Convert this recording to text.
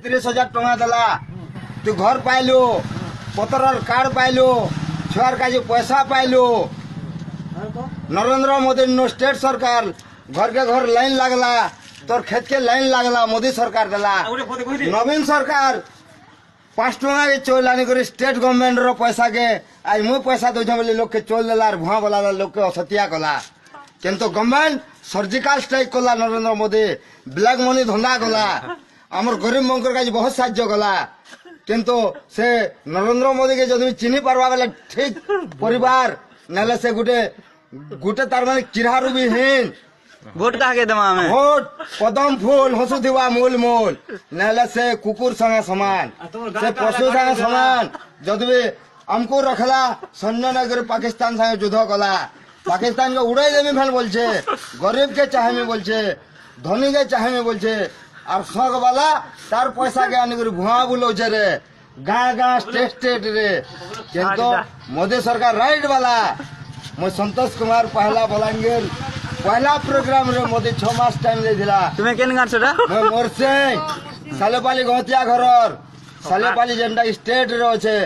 30,000 টঙ্কা দেলা, তুই ঘর পাইলু, পতরর কার্ড পাইলু, ছুয়ার কাজে পয়সা পাইলু। নরেন্দ্র মোদী স্টেট সরকার ঘরকে ঘর লাইন লাগলা, তোর ক্ষেতকে লাইন লাগলা, মোদী সরকার দেলা। নবীন সরকার 5 টঙ্কা চল আনি করে স্টেট গভর্নমেন্টর পয়সাকে আজ মুই পয়সা দৌছ বলে লোককে চল দেলা আর ভুয়া বলা লোককে অসতিয়া কলা। কিন্তু গভর্নমেন্ট সর্জিকাল স্ট্রাইক কলা, নরেন্দ্র মোদী ব্ল্যাক মনি ধন্দা কলা, আমার গরিব মঙ্কর কাছে বহুত সাহায্য কলা। কিন্তু সে নরেন্দ্র মোদীকে যদি চিনি পারবা বেলে ঠিক পরিবার, নাহলে সে গুটে তার মানে চিরহারু বিহীন। ভোট কাকে দেমা আমি? ভোট পদম ফুল হসুথিবা মূল মূল, নাহলে সে কুকুর সঙ্গে সমান, সে পশু সঙ্গে সমান। যদি আমকু রখলা সৈন্যনগর পাকিস্তান সঙ্গে যুদ্ধ কলা, পাকিস্তানকে উড়াই দেমি ফেল বলছে, গরিবকে চাহেমি বলছে, ধনীকে চাহেমি বলছে, আর শখবালা তার পয়সাকে আনি করে ভুয়া বুলছে রে, গাঁ গাঁ স্টেট স্টেট রে। কিন্তু মোদী সরকার রাইট বালা। মই সন্তোষ কুমার পহলা বলাঙ্গীর পহলা प्रोग्राम रे मोदी 6 मास टाइम देला। তুমি কেন গান সেটা? মই মোরছে সালেপালি গহতিয়া ঘরর, সালেপালি যেনটা স্টেট রে আছে